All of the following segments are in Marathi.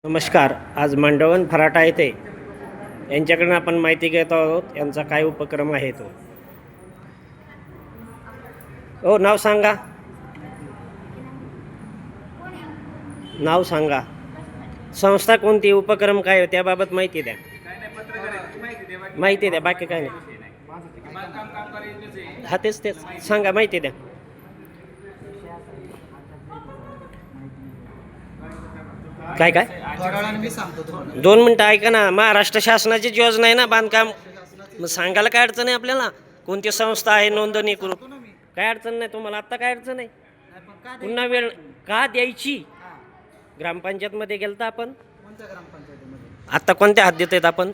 नमस्कार. आज मांडवगण फराटा येथे यांच्याकडून आपण माहिती घेत आहोत. यांचा काय उपक्रम आहे तो. हो, नाव सांगा. नाव सांगा. संस्था कोणती, उपक्रम काय आहे त्याबाबत माहिती द्या. माहिती द्या, बाकी काय नाही. हा, तेच सांगा, माहिती द्या. काय काय मी सांगतो 2 मिनटं ऐका ना. महाराष्ट्र शासनाचीच योजना आहे ना बांधकाम. मग सांगायला काय अडचण आहे आपल्याला. कोणती संस्था आहे नोंदणी करू, काय अडचण नाही तुम्हाला. आत्ता काय अडचण आहे. पुन्हा वेळ का द्यायची. ग्रामपंचायतमध्ये गेलं तर आपण कोणत्या ग्रामपंचायतीमध्ये आत्ता कोणत्या हद्दीत आहेत आपण.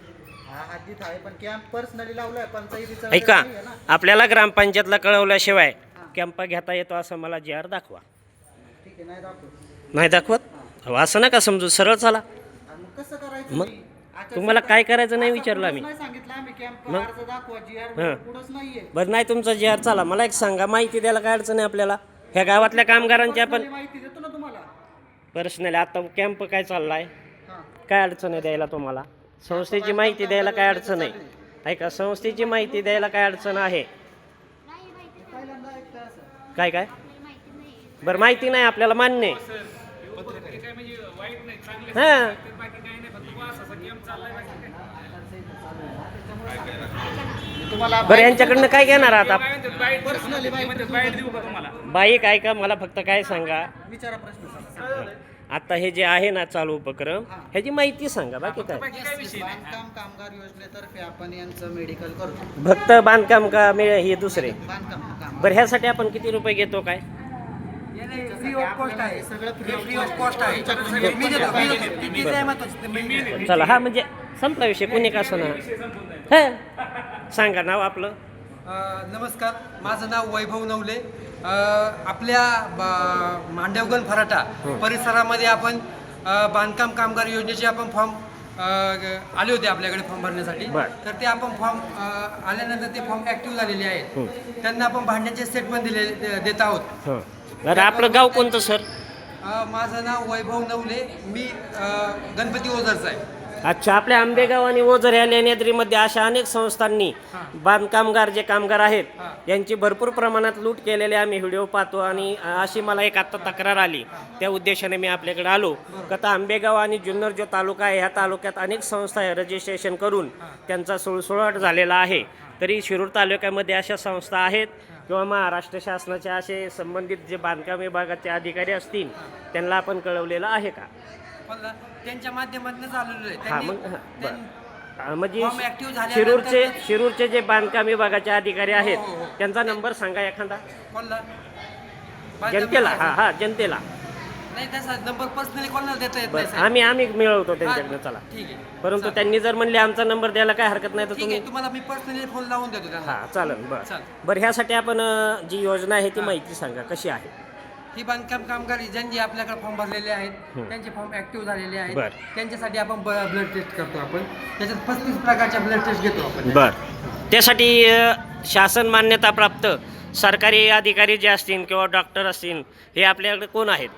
हद्दीत आहे, पण कॅम्प पर्सनली लावलाय पंचायतीचा. ऐका, आपल्याला ग्रामपंचायतला कळवल्याशिवाय कॅम्प घेता येतो असं मला जी.आर दाखवा. ठीक आहे, नाही दाखवत. नाही दाखवत. अहो, असं नका समजू, सरळ चला. आणि मग कसं करायचं. मग तुम्हाला काय करायचं नाही विचारलं आम्ही. नाही सांगितलं आम्ही कॅम्प मग? अर्ज दाखवा, हां. पुढंच नाहीये. बरं, नाही तुमचा जी.आर चला. मला एक सांगा, माहिती द्यायला काय अडचण आहे आपल्याला. ह्या गावातल्या कामगारांची आपण Personally माहिती देतो ना तुम्हाला. पर्सनली आता कॅम्प काय चाललाय, हां. काय अडचण आहे द्यायला तुम्हाला. संस्थेची माहिती द्यायला काय अडचण आहे. ऐका, संस्थेची माहिती द्यायला काय अडचण आहे. पहिल्यांदा ऐकतं असं. काय काय बरं, माहिती नाही आपल्याला, मान्य आहे. हां, तुम्हाला बरं, यांच्याकडनं काय घेणार आता. पर्सनली माहिती बाई काय का, मला फक्त काय सांगा. विचारा प्रश्न. आता हे जे आहे ना चालू उपक्रम, ह्याची माहिती सांगा, बाकी काय. बांधकाम कामगार योजनेतर्फे आपण यांचं मेडिकल करतो. फक्त बांधकाम का हे दुसरे. बांधकाम काम बरं, ह्यासाठी आपण किती रुपये घेतो काय. फ्री ऑफ कॉस्ट आहे. सगळं फ्री ऑफ कॉस्ट आहे. मी देतो. किती जयमत चला, हा म्हणजे संपला विषय. कोणी का असं ना. हा, सांगा नाव आपलं. नमस्कार, माझं नाव वैभव नवले. आपल्या मांडवगण फराटा परिसरामध्ये आपण बांधकाम कामगार योजनेचे आपण फॉर्म आले होते आपल्याकडे फॉर्म भरण्यासाठी. तर ते आपण फॉर्म आल्यानंतर ते फॉर्म ॲक्टिव्ह झालेले आहेत. त्यांना आपण भांड्याचे सेट पण देत आहोत. बरं, आपलं गाव कोणतं सर. माझं नाव वैभव नवले. मी गणपती ओझरचा आहे. अच्छा, आपल्या आंबेगाव आणि ओझर या लेण्याद्रीमध्ये अशा अनेक संस्थांनी बांधकामगार जे कामगार आहेत यांची भरपूर प्रमाणात लूट केलेले आम्ही व्हिडिओ पाहतो. आणि अशी मला एक आत्ता तक्रार आली, त्या उद्देशाने मी आपल्याकडे आलो. आता आंबेगाव आणि जुन्नर जो तालुका आहे, ह्या तालुक्यात अनेक संस्था आहे रजिस्ट्रेशन करून त्यांचा सुळसुळाट झालेला आहे. तरी शिरूर तालुक्यामध्ये अशा संस्था आहेत किंवा महाराष्ट्र शासनाचे असे संबंधित जे बांधकाम विभागाचे अधिकारी असतील त्यांना आपण कळवलेलं आहे का. त्यांच्या माध्यमातून झालेलं आहे. हां, मग म्हणजे फॉर्म ऍक्टिव्ह झाल्यानंतर शिरूरचे जे बांधकाम विभागाचे अधिकारी आहेत त्यांचा नंबर सांगा एखादा जनतेला. हा, जनतेला. नाही, त्याचा नंबर पर्सनली कोणाला देता येत नाही साहेब. आम्ही मिळवतो त्यांच्याकडनं. चला, ठीक आहे. परंतु त्यांनी जर म्हणले आमचा नंबर द्यायला काय हरकत नाही तर ठीक तुम्ही. आहे, तुम्हाला मी पर्सनली फोन लावून देतो त्यांना. हां, चालेल. बरं चालेल. बरं, ह्यासाठी आपण जी योजना आहे ती माहिती सांगा, कशी आहे. ही बांधकाम कामगार ज्यांनी आपल्याकडे फॉर्म भरलेले आहेत त्यांचे फॉर्म ऍक्टिव्ह झालेले आहेत. बरं. त्यांच्यासाठी आपण ब्लड टेस्ट करतो. आपण त्याच्यात 35 प्रकारच्या ब्लड टेस्ट घेतो आपण. बरं, त्यासाठी शासन मान्यता प्राप्त सरकारी अधिकारी जे असतील किंवा डॉक्टर असतील हे आपल्याकडे कोण आहेत.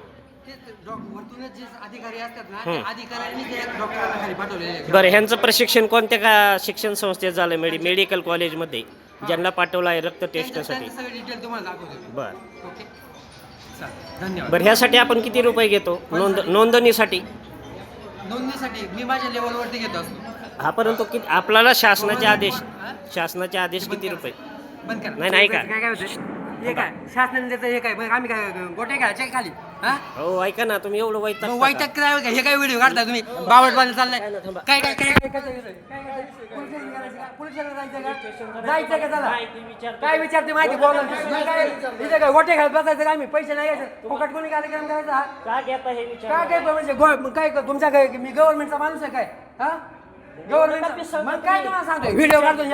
वरतूनच जे अधिकारी असतात ना, त्या अधिकाऱ्यांनी ते डॉक्टरांना खाली पाठवलेले आहेत. बरं, ह्यांचं प्रशिक्षण कोणत्या का शिक्षण संस्थेत झालं. मेडिकल कॉलेजमध्ये ज्यांना पाठवलं आहे रक्त टेस्टसाठी. त्यांचे सगळे डिटेल तुम्हाला दाखवतो. बरं ओके, चालेल, धन्यवाद. बरं, ह्यासाठी आपण किती रुपये घेतो नोंदणीसाठी. नोंदणीसाठी मी माझ्या लेवलवरती घेत असतो. हा, परंतु किती आपल्याला शासनाचे आदेश किती रुपये. बंद करा. नाही का. काय होतं हे काय शासनाने देतं, हे काय मग आम्ही काय गोटे घ्यायचे खाली. हा, हो, ऐका ना, तुम्ही एवढं वाईट मग वाईट काय हे काय व्हिडिओ काढता तुम्ही. बावटवाले चाललाय. थांबा. काय काय काय काय जायचं का चला. काय विचारते माहिती बोला. इथे काय गोटे घालत बसायचं का आम्ही. पैसे नाही घ्यायचे. फुकट कोणी कार्यक्रम करायचा. का घेता हे विचार. काय काय म्हणजे काय तुमच्या काय मी गव्हर्नमेंटचा माणूस आहे काय. हा, गव्हर्नमेंट मग काय तुम्हाला सांगतो व्हिडिओ काढतो